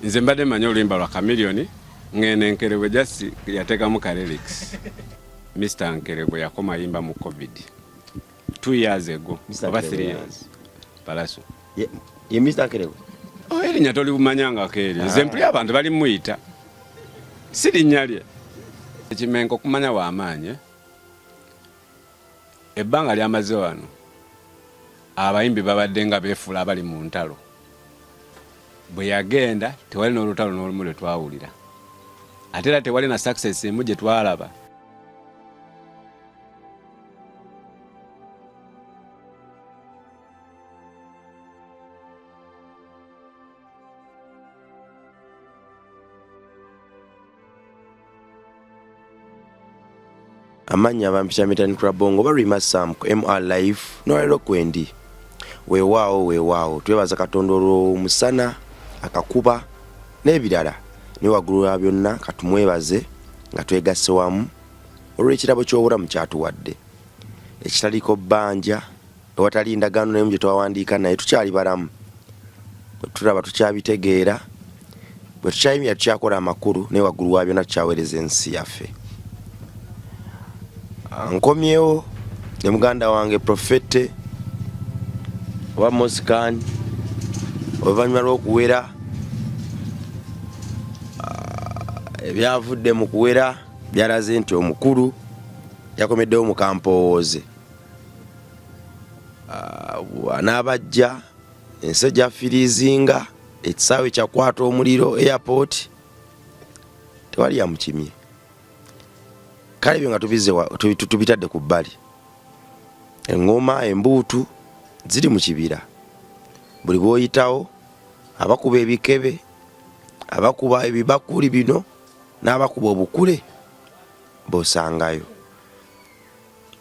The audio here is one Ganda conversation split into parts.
nze mbadde mmanyi oluyimba lwa Chameleone ngene Nkerebwe just yateekamu ka lyrics. Mr. Nkerebwe yakoma yimba mu COVID 2 years ago over 3 years. Palaso. Ye Mr. Nkerebwe. Erinnya tolibumanyanga keeri. Nze mpulira abantu bali muyita. Si linnya lye. Ekimenko kumanya wa amaanyi. Ebbanga lyamaze wano. Abayimbi babadde nga beefuula abali mu ntalo. Bwe yagenda tewali n'olutalo n'olumu lwe twawulira. Ate era tewali na success emu gye twalaba. Amanya bampita Mitani Krabongo barima Sam ku MR Live n'olero kwendi. Weewaawo twebaza Katonda olw'omusana akakuba n'ebirala ne waggulu wa byonna katumwebaze nga twegasse wamu olw'ekirabo ky'obulamu kyatuwadde ekitaliko bbanja ewatali ndagaano n'emu gye twawandiika naye tukyali balamu bwe tulaba tukyabitegeera bwe tukyayimira tukyakola amakulu ne waggulu wa byonna tukyaweereza ensi yaffe. Nkomyewo ne muganda wange Profete oba Mosikani oluvannyuma lw'okuwera ebyavudde mu kuwera byalaze nti omukulu yakomeddewo mu kampowooze n'abajja ensi gyafiriizinga ekisaawe kyakwata omuliro airport tewali yamukimye. Kale byo nga tubitadde ku bbali. Engoma embuutu ziri mu kibira. Buli bw'oyitawo abakuba ebikebe abakuba ebibakuli bino n'abakuba obukule b'osangayo.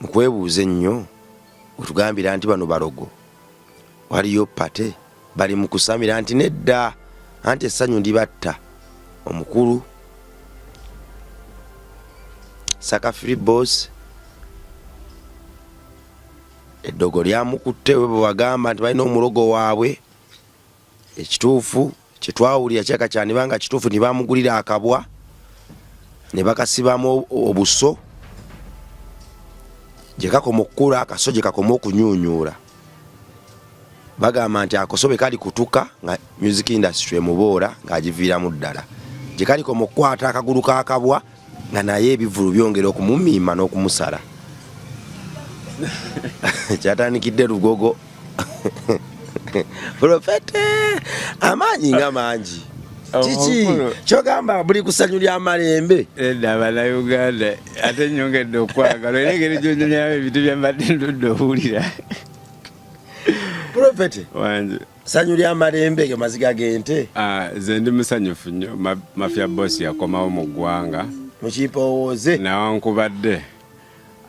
Mu kwebuuza ennyo otugambira nti bano balogo waliyo pate bali mu kusamira nti nedda anti essanyu ndibatta omukulu Saka Free Boss eddogo lyamukutte we bwagamba nti balina omulogo waabwe ekituufu kye twawulira kyaka kyane banga kituufu ne bamugulira akabwa ne bakasibamu obuso gye kakoma okukula akaso gye kakoma okunyuunyuula bagamba nti akosobe kali kutuka nga music industry emuboola ng'agiviiramu ddala gye kali koma okukwata akagulu k'akabwa nga naye ebivulu byongera okumumima n'okumusala kyatandikidde Lugogo Profete amaanyi nga mangi kiki kyogamba buli kusanyu lya malembe abana Uganda ate nyongedde okwagala era engeri gyonyonyamu ebintu byambadde ndudde owulira Profete wanje sanyu lya malembe ge maziga gente ze ndi musanyufu nnyo Mafia Boss yakomawo mu ggwanga mukimpowooze nawankubadde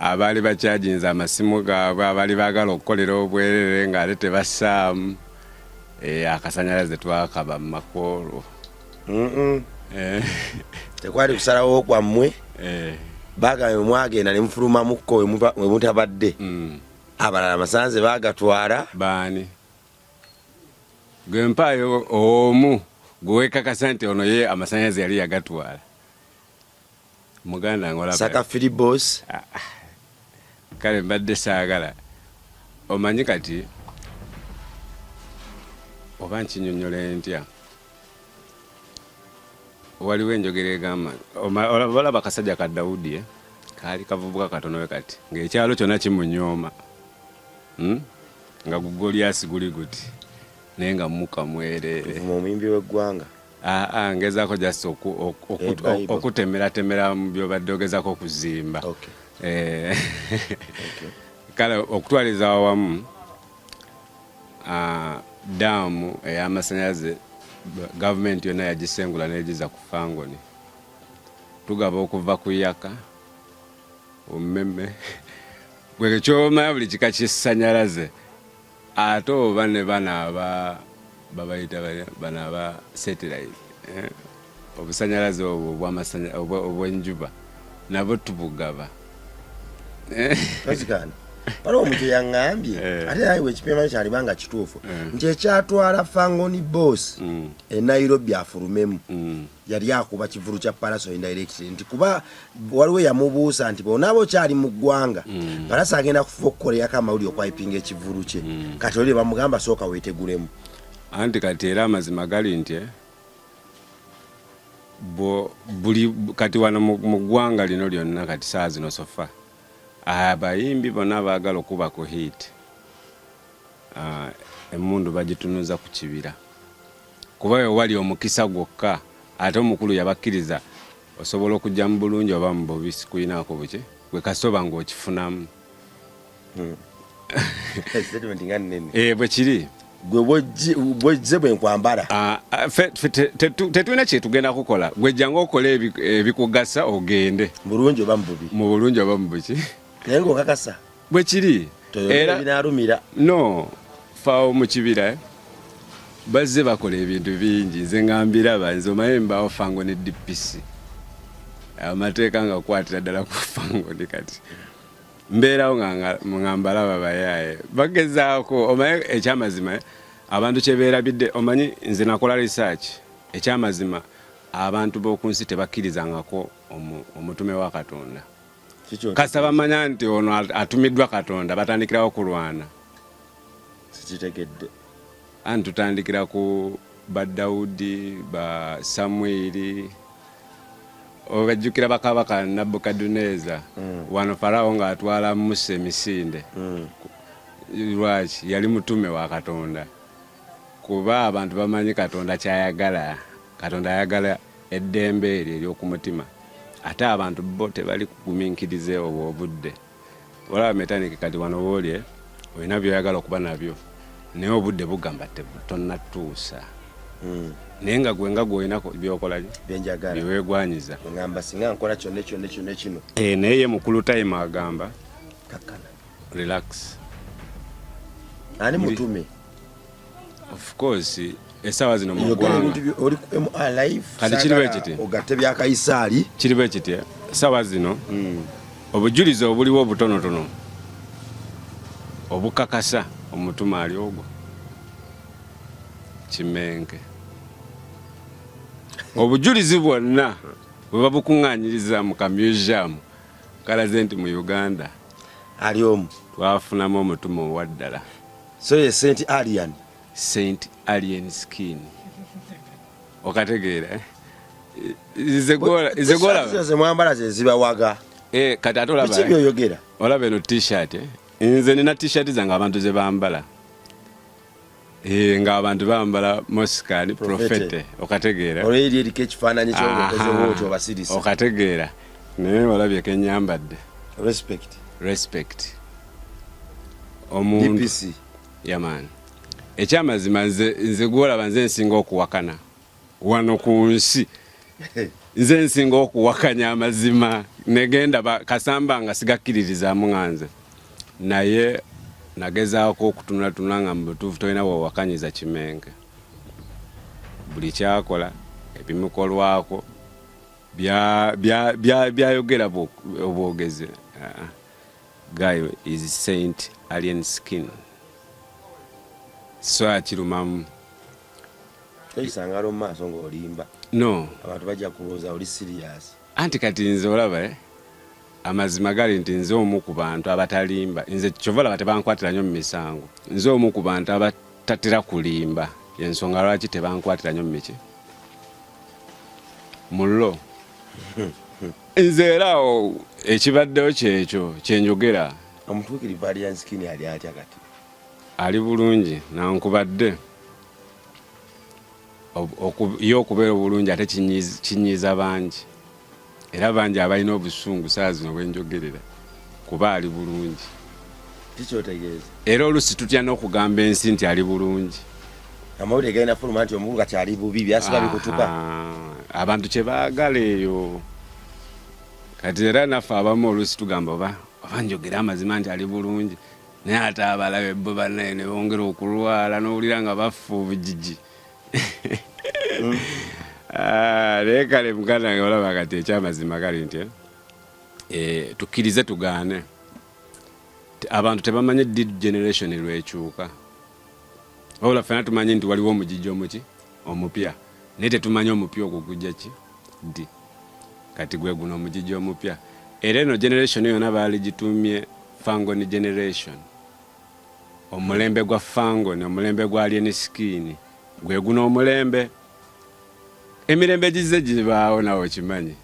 abali bakyajinza amasimu gaabwe abali baagala okukolera obwerere ng'ate tebassaamu akasanyalaze twakaba mu makoolo tekwali kusalawo kwammwe bagambe mwagenda ne mufulumamukko we mutabadde abalala amasanze bagatwala baani gwe mpaayo omu gwe weekakasa nti ono ye amasanyaze yali yagatwala muganda ngola Saka Free Boss kale mbadde saagala omanyi kati oba nkinyonyola ntya waliwo enjogera egamba olaba kasajja ka Dawudi kaali kavubuka katono we kati ng'ekyalo kyonna kimunyooma nga Goliath guli guti naye nga muka mwereere omuyimbi w'eggwanga ngezaako just okutemera mu byobadde ogezaako okuzimba kale okutwaliza awamu daamu ey'amasanyalaze gavumenti yonna yagisengula n'egiza ku Fangoni tugaba okuva ku Yaka omumeme bwe kyomanya buli kika kisanyalaze ate oba ne bana babayita bana aba satellite obusanyalaze obw'enjuba nabo tubugaba paliwo omuntu yaŋŋambye ate naye wekipima kyalibanga kituufu nti ekyatwala Fangoni Boss e Nairobi afulumemu yali akuba kivulu kya Palaso indirect nti kuba waliwo yamubuusa nti bonaabo kyali mu ggwanga Palaso agenda kufuba okukoleyako amawulire okwayipinga ekivulu kye kati oli bamugamba sooka weetegulemu anti kati era amazima gali nti buli kati wano mu ggwanga lino lyonna kati saa zino sofa abayimbi bonna baagala okuba ku hit emmundu bagitunuza ku kibira kuba we wali omukisa gwokka ate omukulu yabakkiriza osobola okujja mu bulungi oba mu bubi sikuyinaako buki gwe kasoba ng'okifunamu bwe kiri gwe bwejje bwe nkwambala tetulina kyetugenda kukola gwe jjanga okola ebikugasa ogende bulungi oba mu bubi mu bulungi oba mu buki naye ng'okakasa bwe kiri era binaalumira no faawo mu kibira bazze bakola ebintu bingi nze ngambira banze omaye mbaawo Fangoni DPC amateeka nga kukwatira ddala ku Fangoni kati mbeerawo nga mbalaba bayaye bagezaako omaye ekyamazima abantu kyebeerabidde omanyi nze nakola research ekyamazima abantu b'oku nsi tebakkirizangako omutume wa Katonda kasa bamanya nti ono atumiddwa Katonda batandikirawo kulwana sikitegedde anti tutandikira ku ba Dawudi ba Samwiri obajjukira bakabaka Nabukaduneza wano Farawo ng'atwala Musa emisinde lwaki yali mutume wa Katonda kuba abantu bamanyi Katonda kyayagala Katonda ayagala eddembe eryo ery'okumutima ate abantu bo tebali kugumiikirize obwo obudde olaba metaniki kati wano woolye olina byoyagala okuba nabyo naye obudde bugamba tonnatuusa naye nga gwe nga gw'olinako byokola byenjagala byeweegwanyiza ngamba singa nkola kyonna kino naye ye mukulu time agamba kakkana relax ani mutume of course essaawa zino mu ggwanga oli ku MR live kati kiri bwe kiti ogatte bya Kaisaali kiri bwe kiti essaawa zino obujulizi obuliwo obutonotono obukakasa omutume ali ogwo Kimenke obujulizi bwonna bwe babukuŋŋaanyiriza mu kamuseum kalaze nti mu Uganda ali omu twafunamu omutume owa ddala so ye Saint Alien Skin okategeera izegola mwambala zezibawaga kati ate olaba byoyogera olaba eno t-shirt nze nina t-shirt zange abantu ze bambala ng'abantu bambala Mosikani Profete okategeera olweri eriko ekifaananyi ky'omukozi obasirisa okategeera naye olabye kenyambadde respect omuntu DPC yamaani ekyamazima nze gwolaba nze nsinga okuwakana wano ku nsi nze nsinga okuwakanya amazima negenda kasamba nga sigakkiririzaamu nga nze naye nagezaako okutunulatunula nga mu butuufu tolina bwewakanyiza Kimenke buli kyakola ebimukolwako byayogera obwogezi guy is Saint Alien Skin so akirumamu toyisangalo mu maaso ng'olimba no abantu bajja kulowooza oli serious anti kati nze olaba amazima gali nti nze omu ku bantu abatalimba nze kyova laba tebankwatira nnyo mu misango nze omu ku bantu abatatera kulimba yensonga lwaki tebankwatira nnyo mu miki mullo nze era ekibaddewo kyekyo kyenjogera omutuukirivu Alien Skin ali atya kati ali bulungi nankubadde ye okubeera obulungi ate kinyiiza bangi era bangi abalina obusungu saa zino bwenjogerera kuba ali bulungi tikyotegeeza era olusi tutya n'okugamba ensi nti ali bulungi amawulire galina fuluma nti omukulu kati ali bubi byasiba bikutuka abantu kye baagala eyo kati era naffe abamu olusi tugamba oba njogera amazima nti ali bulungi naye ate abalabe bo bannaye ne bongera okulwala n'owulira nga bafa obujiji naye kale muganda nga olaba kati ekyamazima gali nti tukkirize tugaane abantu tebamanyi did generation lwekyuka wabula ffena tumanyi nti waliwo omugijjo omuki omupya naye tetumanyi omupya ogwo gujja ki ddi kati gwe guno omugijjo omupya era eno generation yonna baali gitumye Fangoni generation omulembe gwa Fangoni omulembe gwa Alien Skin gwe guno omulembe emirembe gize gibaawo nawe kimanyi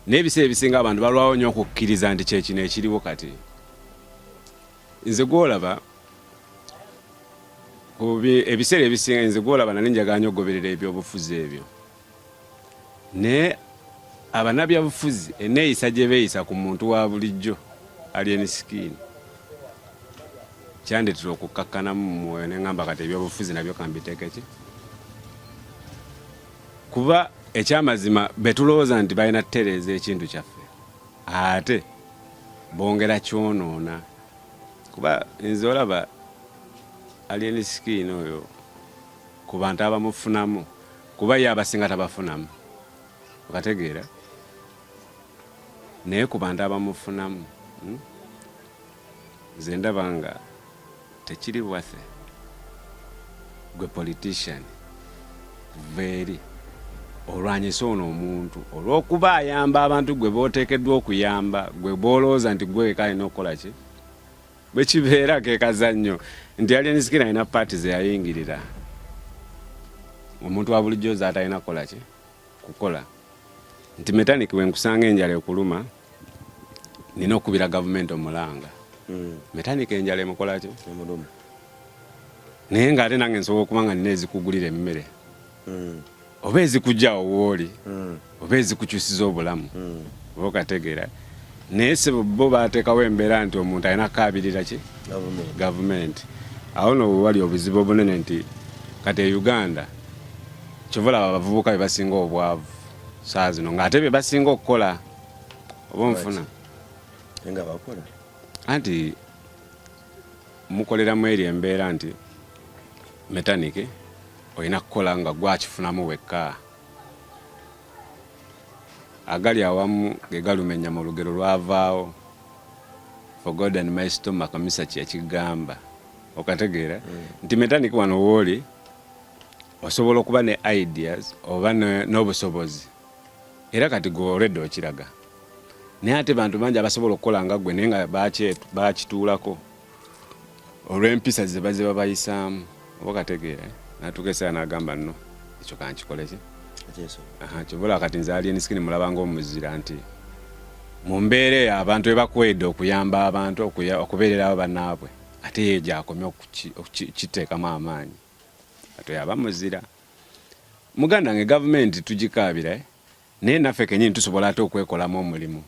n'ebiseera ebisinga abantu balwawo nnyo okukkiriza nti kyekino ekiriwo kati nze gwolaba ebiseera ebisinga nze gwolaba nali njagala nnyo okugoberera ebyobufuzi ebyo naye abanabyabufuzi eneeyisa gye beeyisa ku muntu wa bulijjo Alien Skin kyandetera okukkakkanamu mu mwoyo ne ngamba kati ebyobufuzi nabyo kambiteeke ki kuba ekyamazima betulowooza nti balina tutereeza ekintu kyaffe ate bongera kyonoona kuba nze olaba Alien Skin oyo ku bantu abamufunamu kuba ye abasinga tabafunamu okategeera naye ku bantu abamufunamu nze ndaba nga tekiri bwaffe gwe politician veeri olwanyisa ono omuntu olw'okuba ayamba abantu gwe booteekeddwa okuyamba gwe boolowooza nti gwe weka alina okukola ki bwe kibeera ke kazannyo nti Alien Skin alina paati ze yayingirira omuntu wa bulijjo ze atalina kukola ki kukola nti metaniki wenkusanga enjala ekuluma nina okubira gavumenti omulanga metaniki enjala emukola ki naye ng'ate nange nsobola okuba nga nina ezikugulira emmere oba ezikujjawo wooli oba ezikukyusiza obulamu oba okategeera naye se bo baateekawo embeera nti omuntu alina kukabirira ki gavumenti awo no wali obuzibu obunene nti kati e Uganda kyova olaba abavubuka be basinga obwavu saa zino ng'ate be basinga okukola oba onfuna nga bakola anti mukoleramu eri embeera nti metaniki olina kukola nga gwakifunamu wekka agali awamu ge galumenya mu lugero lwavaawo for God and my stomach Kamisa kyekigamba okategeera nti metaniki wano wooli osobola okuba ne ideas oba n'obusobozi era kati gwe already okiraga naye ate bantu bangi abasobola okukola nga gwe naye nga bakituulako olw'empisa ze baze babayisaamu oba okategeera natukeesera n'agamba nno ekyo kankikole ki kyobola kati nze Alien Skin mulaba ng'omuzira nti mu mbeera eyo abantu bebakwedde okuyamba abantu okubeererawo bannaabwe ate ye gyakomye okukiteekamu amaanyi ate yaba muzira muganda nge gavumenti tugikaabira naye naffe kenyini tusobola ate okwekolamu omulimu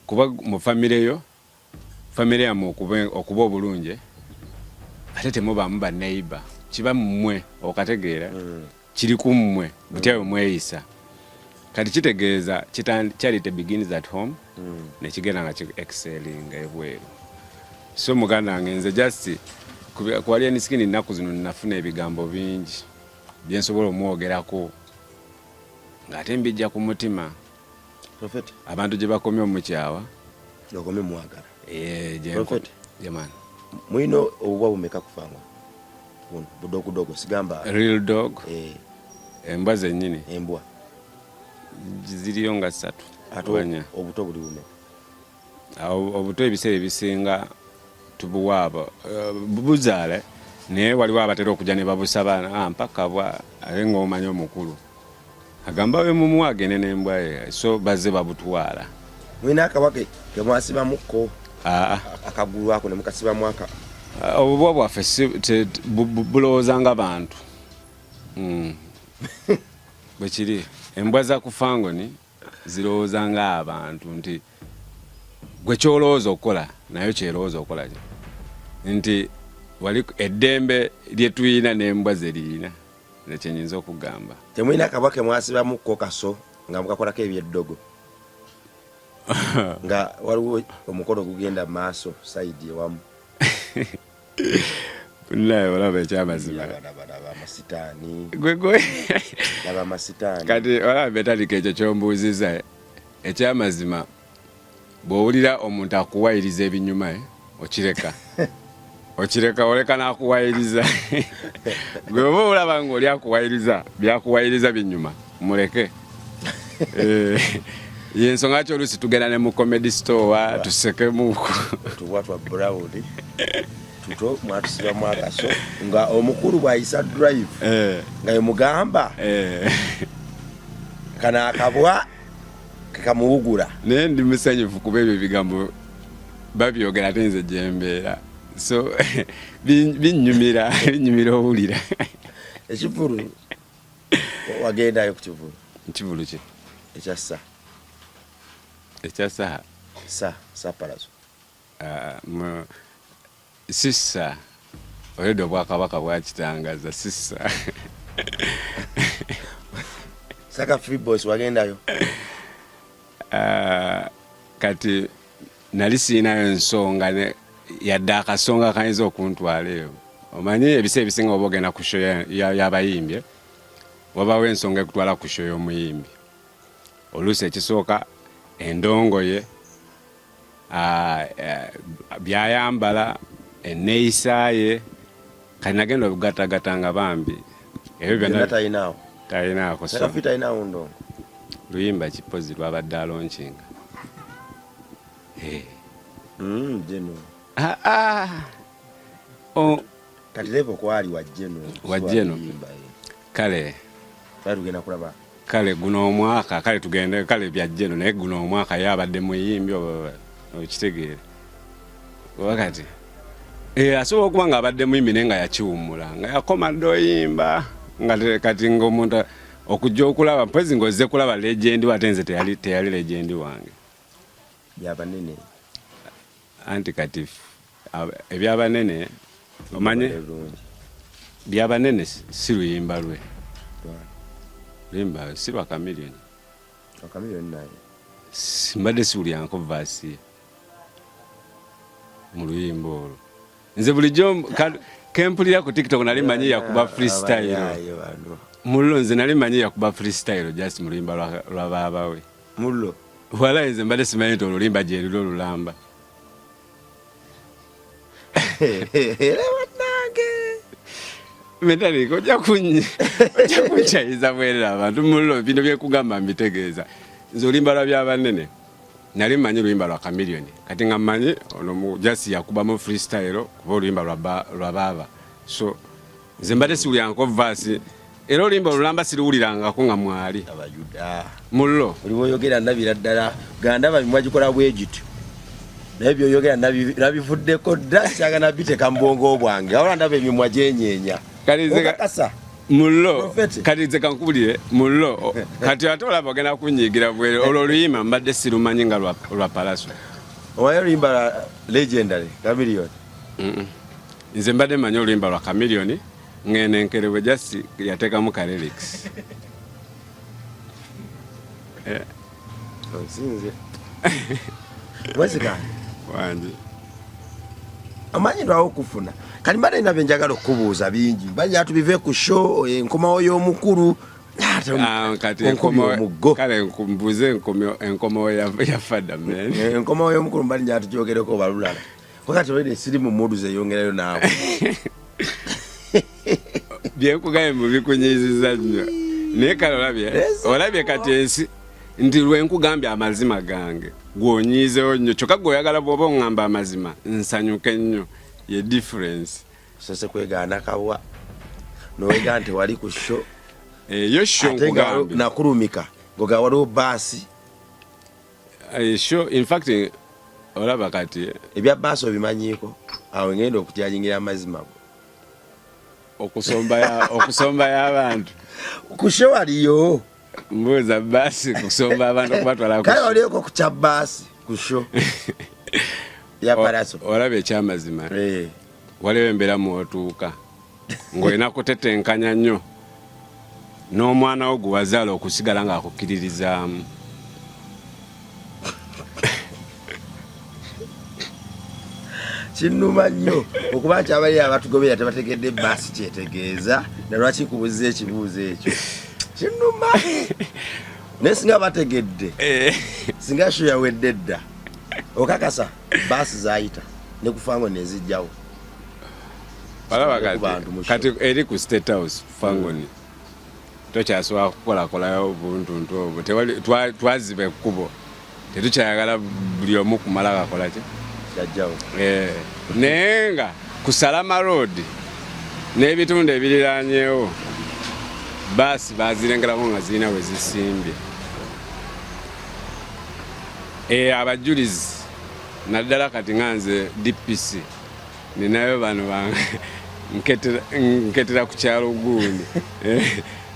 kuba mu famire yammwe okuba obulungi ate temubaamu banneiba kiba mmwe okategeera kiri ku mmwe butya bwe mweyisa kati kitegeeza charity begins at home nekigenda nga excelling ebweru so muganda wange nze just ku Alien Skin ennaku zino nafuna ebigambo bingi byensobola omwogerako ng'ate mbijja ku mutima abantu gye bakomye omukyawa okomye mwagala jemani mulina obubwa bumeka kufanga budogodogo sigamba real dog embwa zennyini embwa ziriyo nga 3 ate obuto buli bume obuto ebiseera ebisinga tubuwaaba bubuzaale naye waliwo abatera okujja ne babusaba mpaka bwa ate ng'omanyi omukulu agamba we mumu agende n'embwa ye so bazze babutwala mulina akawake kemwasibamukko akagulu ako ne mukasibamu obubwa bwaffe bulowooza nga bantu bwe kiri embwa za ku Fangoni zirowooza nga abantu nti gwe kyolowooza okukola nayo kyerowooza okukola nti wali eddembe lye tuyina n'embwa ze liyina nekyenyinza okugamba temulina akabwake mwasibamukko kaso nga mukakolako ebyeddogo nga waliwo omukolo gugenda maaso saidi ewamu naye olaba ekyamazima amasitaani kati olaba metalika ekyo kyombuuziza ekyamazima bw'owulira omuntu akuwayiriza ebinyuma okireka oleka n'akuwayiriza gwe oba olaba ng'oli akuwayiriza byakuwayiriza binyuma muleke yensonga ki oluusi tugenda ne mu comedy store tusekemuku tuwa twa brown tuto mwatusibamu akaso nga omukulu bw'ayisa drive nga yemugamba kana akabwa kakamuwugula naye ndi musanyufu kuba ebyo ebigambo babyogera ate nze gyembeera so binyumira owulira ekivulu wagendayo ku kivulu ekivulu ki ekyassa ekyasaha sa palaso sissa olwedde obwakabaka bwakitangaza sissa saka free boys wagendayo kati nali siinayo ensonga yadde akasonga kayinza okuntwala eyo omanyi ebiseera ebisinga oba ogenda ku show y'abayimbi wabawo ensonga ekutwala ku show y'omuyimbi oluusi ekisooka endongoye byayambala enneeyisaaye kati nagenda obugatagata bambi ebyo byonna talinaako ndongo luyimba kipozi lwabadde alonkinga jeno kati levo kwali wajeno kale tugenda kulaba kale guno omwaka kale tugende kale bya jeno naye guno omwaka yabadde muyimbi okitegeere wakati asobola okuba nga abadde muyimbi naye nga yakiwummula nga yakoma dde oyimba nga kati ng'omuntu okujja okulaba mpezi ng'ozze kulaba legendi wate nze teyali legendi wange byabanene anti kati ebyabanene omanye byabanene si luyimba lwe luyimba si lwa Chameleone naye simbadde siwulyanko vaasi mu luyimba olwo nze bulijjo kempulira ku TikTok nali manyi yakuba freestyle mullo nze nali manyi yakuba freestyle just mu luyimba lwa baabawe mullo wala nze mbadde simanyi nti olulimba gye luli olulamba metalika ojja kunkyayiza bwerera abantu mullo bino byekugamba mbitegeeza nze oluyimba lwa byabanene nali mmanyi oluyimba lwa Chameleone kati nga mmanyi ono jasi yakubamu freestyle kuba oluyimba lwa baaba so nze mbadde siwulyanko vaasi era oluyimba olulamba siriwulirangako nga mwali abayuda mullo oliwo oyogera ndabira ddala gandaba bimwagikola bwegityo naye byoyogera nabivuddeko dda kyagana biteeka mu bwongo bwange awala ndaba emimwa gyenyeenya okakasa mullo kati nze kankubulire mullo kati ate olaba ogenda kunyiigira bwere olwo oluyimba mbadde sirumanyi nga lwa palaso omanyi oluyimba lwa legendary Chameleone nze mbadde manyi oluyimba lwa Chameleone ngenenkerebwe jasi yateekamu ka lyrics onsinze wezikani wange amanyi lwawo okufuna kati mbadde nina byenjagala okubuuza bingi bajja tubive ku show enkomawo y'omukulu kati kale mbuze enkomawo yafadda enkomawo y'omukulu mbadde njala tugyogereko balulala kati olwedde siri mu mudu zeyongerayo naawe byenkugaye mubikunyiiziza nnyo naye kale olabye kati ensi nti lwenkugambye amazima gange gwonyiizewo nnyo kyokka gweoyagala bw'oba oŋŋamba amazima nsanyuke nnyo ye difference sose kwegaana kawa nowega nti wali ku sho yo sho nkugambye nakulumika ngoga waliwo baasi sho in fact olaba kati ebya baasi obimanyiiko awo ngenda okutyanyingira amazima okusomba y'abantu ku sho waliyo mbuuza baasi kusomba abantu okubatwala kale walioko ku kya baasi ku sho ya palaso olaba ekyamazima waliwo embeera mwotuuka ng'olina kutetenkanya nnyo n'omwana wo gwe wazaala okusigala ng'akukkiririzaamu kinnuma nnyo okuba nti abalira abatugobera tebategedde baasi kyetegeeza nalwaki kubuuza ekibuuzo ekyo kinnuma naye singa bategedde singa sho yawedde dda okakasa baasi zayita ne kufango nezijjawo balaba kati eri ku State House Fangoni tokyasobola kukolakolayo obuntuntu obwo twaziba ekkubo tetukyayagala buli omu kumala kakola ki kyajjawo naye nga ku Salama Road n'ebitundu ebiriranyeewo baasi bazirengerako nga zirina we zisimbye abajulizi naddala kati nga nze DPC ninayo bano nketera ku kyalo gundi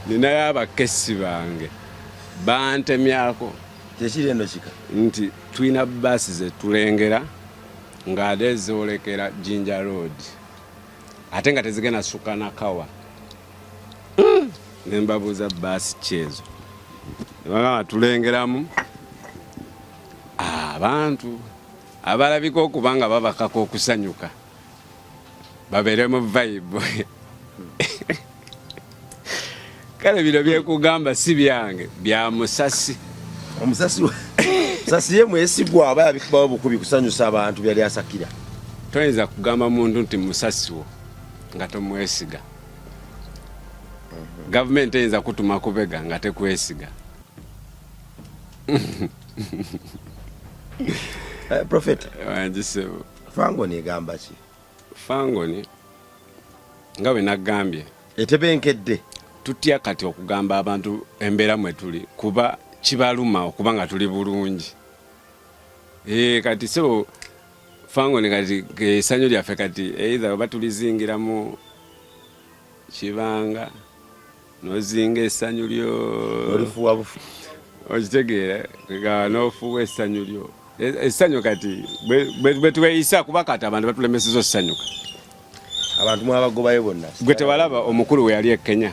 ninayo abakesi bange bantemyako kyekirendo kika nti tulina baasi zetulengera ng'ate zoolekera Jinja Road ate nga tezigenda suka na Kawa ne mbabuuza baasi kyezo nebagamba tulengeramu abantu abalabika okuba nga babakako okusanyuka babeere mu vibe kale bino byekugamba si byange bya Musasi omusasi ye mwesigwa aba yabikubawo bukubi kusanyusa abantu byali asakira toyinza kugamba muntu nti Musasi wo nga tomwesiga gavumenti eyinza kutuma kubega nga tekwesiga Prophet wanjisebo Fangoni egamba ki Fangoni nga bwe nagambye etebenkedde tutya kati okugamba abantu embeera mwe tuli kuba kibaluma okuba nga tuli bulungi kati so Fangoni kati essanyu lyaffe kati either oba tulizingira mu kibanga nozinga essanyu lyo olifuwa bufu okitegeera kwegaba n'ofuwa essanyu lyo essanyu kati bwe tuweyisa kuba kati abantu batulemeseza okusanyuka abantu mwabagobayo bonna gwe tewalaba omukulu we yali e Kenya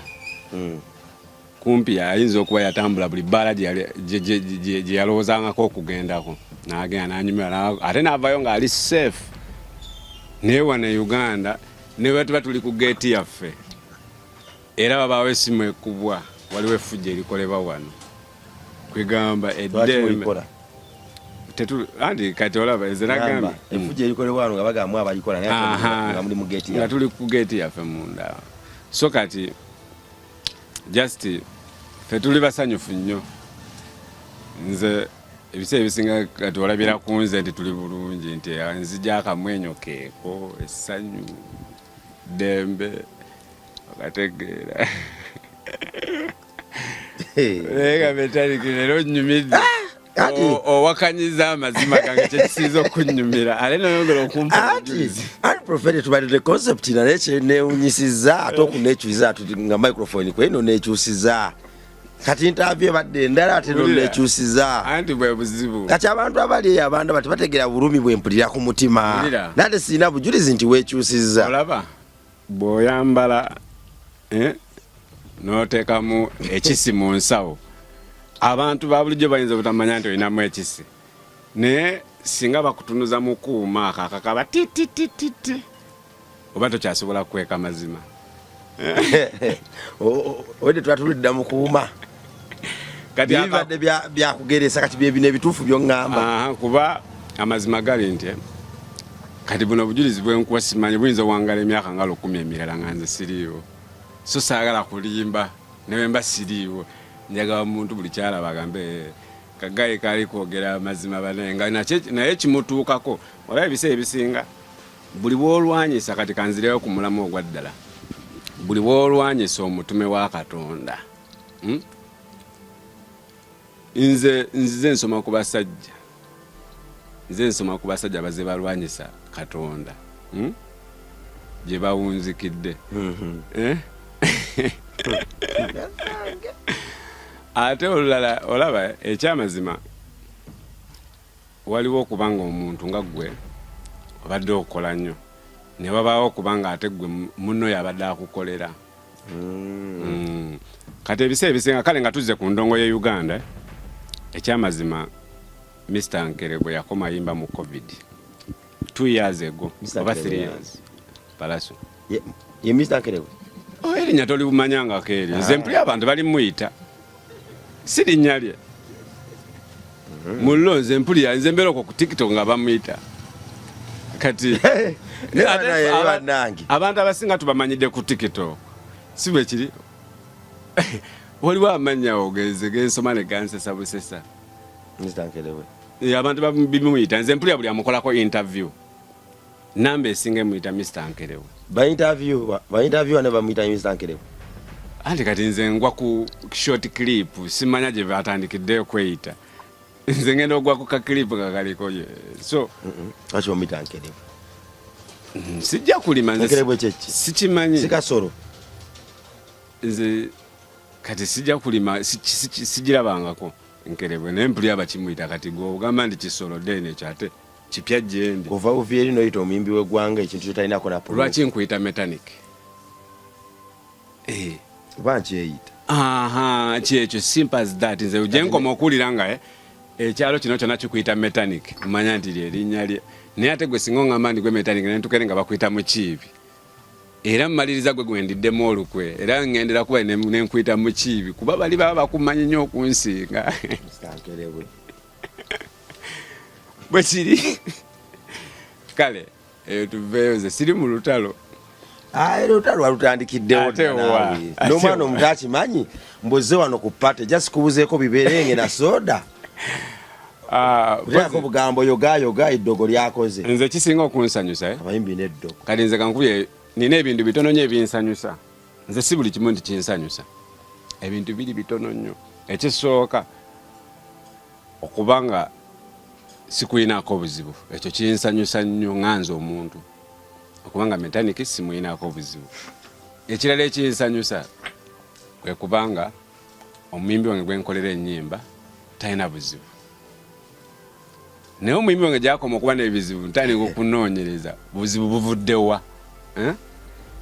kumpi ayinza okuba yatambula buli bbaala gye yalowoozangako okugendako n'agenda n'anyumira ate n'avayo ng'ali safe naye wano e Uganda ne bwe tuba tuli ku geeti yaffe era babaawo essimu ekubwa waliwo effujjo erikolebwa wano kwegamba eddembe andi kati olaba ezenagamba effujjo erikolebwa wano nga bagamu abalikola nga muli mu geeti nga tuli ku geeti yaffe munda so kati just ffe tuli basanyufu nnyo nze ebiseera ebisinga kati olabira ku nze nti tuli bulungi nti nzija akamwenyo keeko essanyu dembe okategeera nga betalikirero onnyumidde owakanyiza amazima gange kyekisiiza okunnyumira ate noyongera okumpa obujulizi Prophet tubadde concept naye kyenewunyisiza ate okunekyusiza nga microphone kweno nekyusiza kati interview ebadde endala ate nonekyusiza anti bwe buzibu kati abantu abali abanda bati bategeera bulumi bwempulira ku mutima nate sirina bujulizi nti wekyusiza olaba bw'oyambala n'oteekamu ekisi mu nsawo abantu ba bulijjo bayinza obutamanya nti olinamu ekisi naye singa bakutunuza mu kuuma akakakaba tititititi oba tokyasobola kukweka mazima ode twatulidda mu kuuma kati bibadde byakugeresa kati byebino ebituufu by'oŋŋamba kuba amazima gali nti kati buno obujulizi bwenkuwa simanyi buyinza owangala emyaka nga 10 emirala nga nze siriiwo so saagala kulimba newe mba siriiwo njagala omuntu buli kyalaba agambe kagayi kali kwogera amazima banenga naye kimutuukako olaba ebiseera ebisinga buli bw'olwanyisa kati kanzireyo ku mulamu ogwa ddala buli bw'olwanyisa omutume wa Katonda nze nsoma ku basajja baze balwanyisa Katonda gye bawunzikidde ate olulala olaba ekyamazima waliwo okubanga omuntu nga ggwe obadde okola nnyo ne wabaawo okubanga ate ggwe munno yabadde akukolera kati ebiseera ebisinga kale nga tuzze ku ndongo ye Uganda ekyamazima Mr. Nkeregwe yakoma yimba mu COVID 2 years ago oba 3 years Palaso ye Mr. Nkeregwe erinnya tolibumanyanga keeri nze mpulira abantu bali muyita si linnya lye mullo nze mpulira nze mbeera okwo ku TikTok nga bamuyita kati abantu abasinga tubamanyidde ku TikTok si bwe kiri waliwo amanya ogeze gensoma ne gansesa busesa abantu bimuyita nze mpulira buli amukolako interview namba esinga muyita Mr. Nkerewe ba interview ne bamuyita Mr. Nkerewe anti kati nze ngwa ku short clip simanya gye batandikidde okweyita nze ngenda ogwa ku ka clip kakaliko so lwaki bamuyita Nkerewe sijja kulima nze sikimanyi sikasolo nze kati sijja kulima sijirabangako Nkerewe naye mpulira bakimuyita kati gwe ogamba nti kisolo dene ekyo ate kipya gyendi ova uvyeri noyita omuyimbi w'eggwanga ekintu kyotalinako na lwaki nkuyita mechanic oba nkyeyita kyekyo simple as that nze uje nkoma okuwulira nga ekyalo kino kyonna kikuyita mechanic mmanya nti lyerinnya lye naye ate gwe singa oŋŋamba ndi gwe mechanic nentukere nga bakuyita mukiibi era mmaliriza gwe gwendiddemu olukwe era ŋŋendera kuba nenkuyita mukiibi kuba bali baba bakumanyi nnyo okunsinga bwe kiri kale eyo tuveeyo nze siri mu lutalo era olutalo walutandikiddewo n'omwana omuntu akimanyi mboze wano ku pate ja sikubuzeeko biberenge na soda ko bugambo yoga eddogo lyakoze nze kisinga okunsanyusa abayimbi n'eddogo kati nze kankubye nina ebintu bitono nnyo ebinsanyusa nze si buli kimu nti kinsanyusa ebintu biri bitono nnyo ekisooka okubanga sikuyinaako obuzibu ekyo kinsanyusa nnyo nganze omuntu okubanga metaniki simuyinaako obuzibu ekirala ekinsanyusa kwe kubanga omuyimbi wange gwenkolera ennyimba talina buzibu naye omuyimbi wange gyakoma okuba n'ebizibu ntandika okunoonyereza buzibu buvuddewa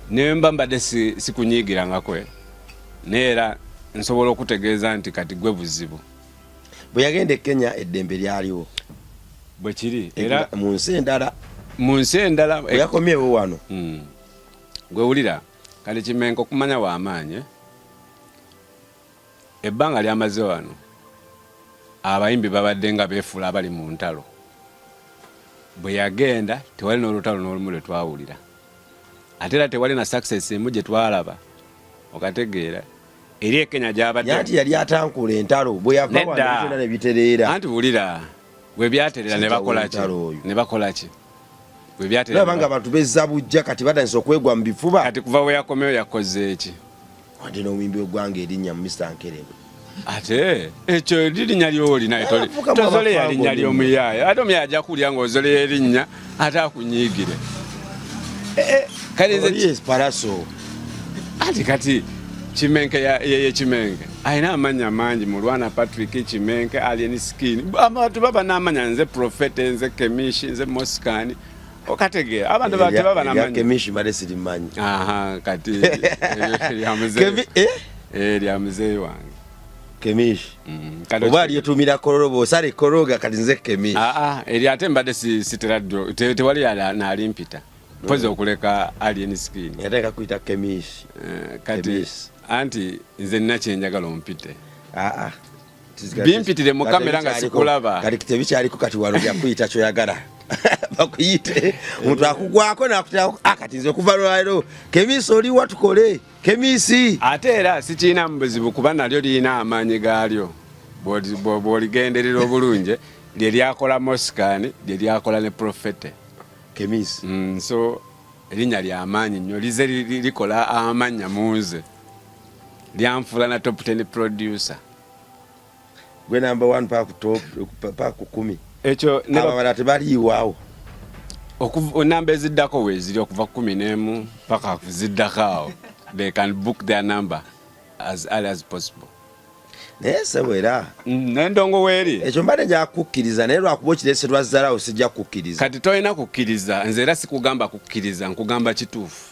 naye mba mbadde sikunyiigirangako naye era nsobola okutegeeza nti kati gwe buzibu bwe yagenda e Kenya eddembe lyaliwo bwe kiri era mu nsi endala yakomyewo wano gwe wulira kati Kimenke okumanya w'amaanyi ebbanga lyamaze wano abayimbi babadde nga beefuula abali mu ntalo bwe yagenda tewali n'olutalo n'olumu lwe twawulira ate era tewali na success emu gye twalaba okategeera eri e Kenya gy'abadde anti yali atankula entalo bwe yava wano ne bitereera anti wulira bwe byaterera ne bakola ki bwe byaterera banga abantu bezza bujja kati batandise okwegwa mu bifuba kati kuva we yakomeyo yakoze eki wadde n'omuyimbi ogwanga erinnya mu Mr. Nkerewe ate ekyo lirinnya ly'olina tozoleya linnya ly'omuyaaya ate omuyaaya ajja kuwulira ng'ozoleya erinnya ate akunyiigire Esparaso ati kati Kimenke ye Kimenke alina amanya mangi Mulwana Patrick Kimenke Alien Skin abantu baba n'amanya nze Prophet nze Kemishi nze Moskani okategeera abantu bate baba n'amanya Kemishi made sirimanyi kati lya muzee wange Kemishi oba lyetumira kororobo sale koroga kati nze Kemishi eri ate mbadde siteradio tewali n'alimpita poze okuleka Alien Skin yateka kuita Kemishi kati anti nze nina kyenjagala ompite bimpitire mu kamera nga sikulaba kati kitebi kyaliko kati wano byakuyita kyoyagala bakuyite omuntu akugwako nakutera kati nze okuva lwaliro Kemisi oli watukole Kemisi ate era sikiina mu buzibu kuba nalyo lirina amaanyi gaalyo bw'oligenderera obulungi lye lyakola Moskani lye lyakola ne Prophet Kemisi so erinnya ly'amaanyi nnyo lize likola amanya munze lyanfula na top 10 producer gwe number 1 pa ku 10 ekyo abala tebaliiwaawo namba eziddako weeziri okuva 11 paka ziddako they can book their number as early as possible naye sewera n'endongo weeri ekyo mbadde njakukkiriza naye lwakuba okirese lwazzalawo sijja kukkiriza kati tolina kukkiriza nze era sikugamba kukkiriza nkugamba kituufu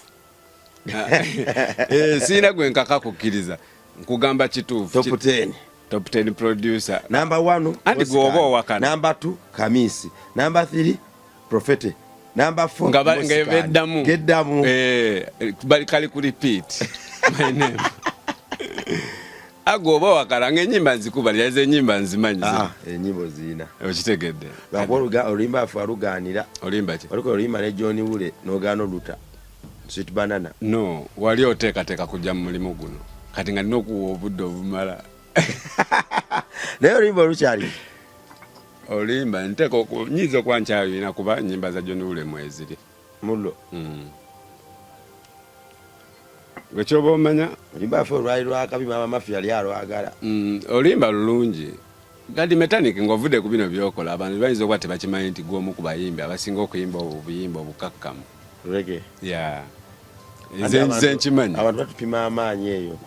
siina gwe nkaka kukkiriza nkugamba kituufu top 10 producer number 1 anti gwoba owakana number 2 Kamisi number 3 Prophet number 4 geddamu bali kali ku repeat my name agoba wakalanga ennyimba nzikuba yaze ennyimba nzimanyi ennyimbo zina okitegedde olimba afu aluganira olimba ki waliko olimba ne John Wule n'ogaana oluta sweet banana no wali oteekateeka kujja mu mulimu guno kati nga nina okuwa obudde obumala naye olimba olukyali olimba nteeka nyiza okuba nkyalina kuba ennyimba za John Wule mweziri mullo wekyoba omanya olimba afe olwali lwakabi mama mafi yali alwagala olimba lulungi gadi mechanic ng'ovudde ku bino byokola abantu bayinza okuba tebakimanyi nti gw'omu ku bayimbi abasinga okuyimba obuyimba obukakkamu rege nze nkimanyi abantu batupima amaanyi eyo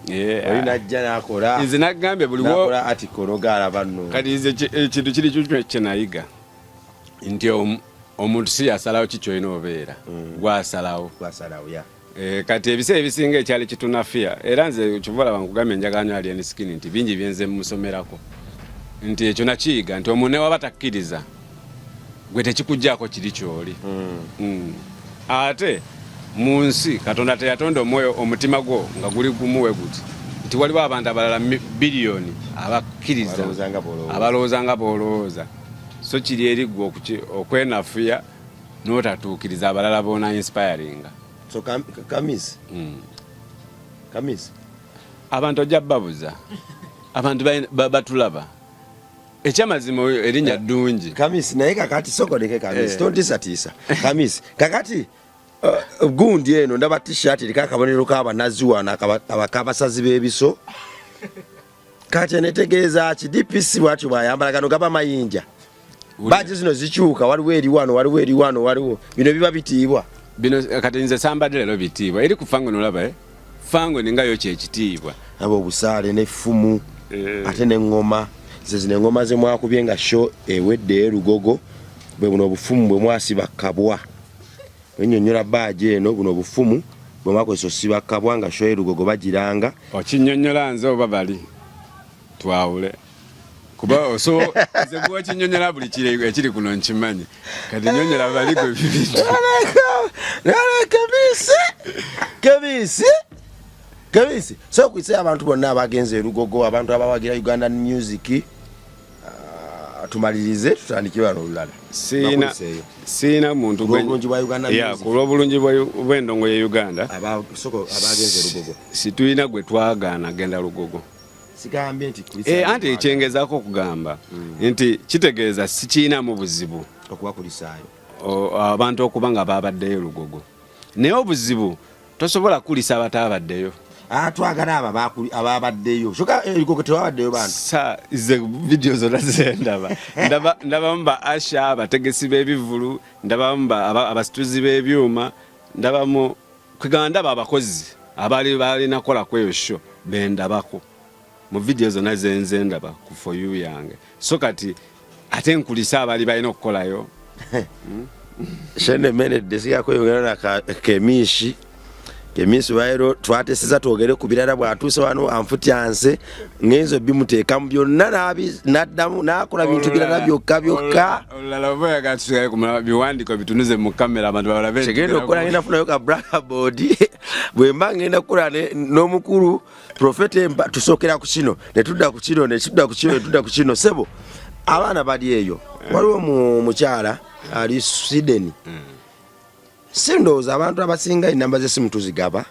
oli najja n'akola nze nagambye buliwokola article n'ogaala banno kati nze ekintu kiri kye nayiga nti omuntu si yasalawo kikyolina obeera gwasalawo kati ebiseera ebisinga ekyali kitunafiya era nze kivola bankugambye enjagaanyo alien skin nti bingi byenze musomerako nti ekyo nakiyiga nti omuntu newaba takkiriza gwe tekikugjaako kiri kyoli ate mu nsi Katonda teyatonda omwoyo omutima gwo nga guli gumuwe guti nti waliwo abantu abalala biliyoni abakkiriza abalowooza nga b'olowooza so kiri eri gwe okwenafuya n'otatuukiriza abalala boona inspiringa so Kamisi abantu ojja babuza abantu batulaba ekyamazima erinnya ddungi Kamisi naye kakati sokodeke Kamisi tontiisatiisa Kamisi kakati gundi eno ndaba t-shirt eriko akabonero k'abanazi wano akabasazi b'ebiso kati netegeeza ki DPC bwatyo bwayambala gano gaba mayinja baji zino zikyuka waliwo eri wano waliwo bino biba bitiibwa bino kati nze sambadde leero bitiibwa eri ku fango nolaba fango ningayo kyekitiibwa abo obusaale n'effumu ate n'eŋŋoma zino eŋŋoma ze mwakubye nga sho ewedde erugogo bwe buno obufumu bwe mwasiba kabwa ennyonnyola baaji eno buno obufumu bwe mwakozesa osiba kabwa nga sho erugogo bagiranga okinnyonnyola nze oba bali twawule kuba nze gwe kinnyonnyola buli ekiri kuno nkimanyi kati nnyonnyola bali gwe bibintu Kamisi so kwise abantu bonna abagenze erugogo abantu abawagira Ugandan music tumalirize tutandikire wano olulala siina muntu kulw'obulungi bw'endongo ye Uganda abagenze erugogo situlina gwe twagaana genda lugogo sigambye nti anti ekyengezaako okugamba nti kitegeeza sikiinamu buzibu okubakulisaayo abantu okuba nga babaddeyo lugogo naye obuzibu tosobola kulisa abatabaddeyo twagala ababaddeyo kyokka erugogo tewabaddeyo bantu ze vidiyo zonna ndabamu ba asha abategesi b'ebivulu ndabamu abasituzi b'ebyuma ndabamu kwegamba ndaba abakozi balina kola kweyo sho bendabako mu vidiyo zonna zenze ndaba ku for you yange so kati ate nkulisa abali balina okukolayo shene menedde sigakweyongera na Kemishi bairo twateseza twogere ku birala bwatuuse wano anfutyanse ngenzo bimuteeka mu byonna naddamu nakola bintu birala byokka olala oba gatusigale ku biwandiko bitunuze mu kamera abantu balabe kigenda okukola ngenda kufunayo ka blackboard bwe mba ngenda kukola n'omukulu profete tusookera ku kino ne tudda ku kino ne tudda ku kino ne tudda ku kino sebo abaana bali eyo waliwo mukyala ali Sweden Sindowooza abantu abasinga enamba z'essimu tuzigaba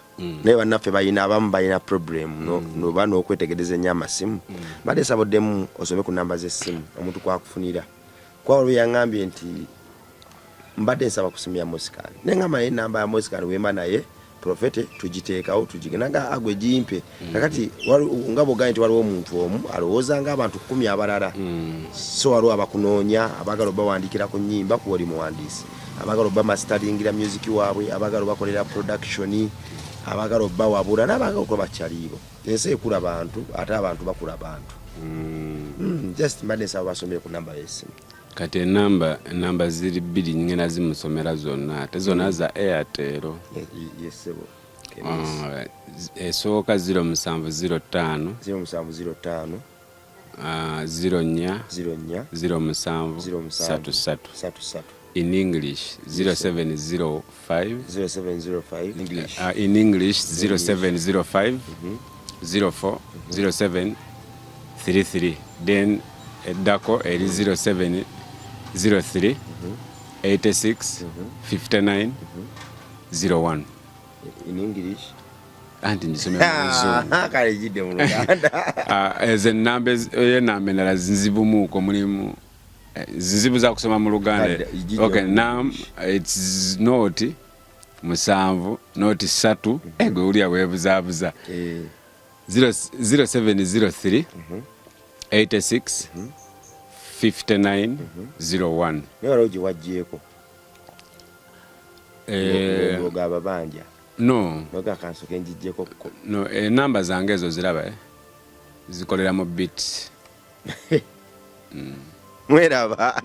naye bannaffe abamu balina problem noba n'okwetegereza ennyo amasimu badde saboddemu osome ku namba z'essimu omuntu kwakufunira kwawolwe yaŋŋambye nti mbadde nsaba ku simu ya Mosikani naye ŋŋamba naye enamba ya Mosikani wemba naye profete tugiteekawo tugigenda agwe gimpe kakati nga bw'ogambye nti waliwo omuntu omu alowooza nga abantu 10 abalala so waliwo abakunoonya abagala obawandikira ku nnyimba kuba oli muwandiisi abagala obamastaringira music waabwe abagala obakolera production abagala obawabula n'abagala okuba bakyaliibo ensi ekula abantu ate abantu bakula abantu just mbadde nsaba basomere ku namba y'essimu kati enamba ziri 2 ngenda zimusomera zonna ate zonna za Airtel yesebo esooka 0705 0705 04 07 in English 0705 English in English 0705 04 07 33 then eddako eri 07 03 86 59 01 in English anti njisome mu kale jidde mu Luganda ezo ennamba y'ennamba endala zinzibu muko mulimu zinzibu za kusoma mu Luganda. Okay, it's not musanvu not satu gwe uli abwebuzaabuza 0703 86 59 01 newala ogiwajjeeko ogaba banja no noga kansoke njijjeko no namba zange ezo ziraba zikolera mu bit mweraba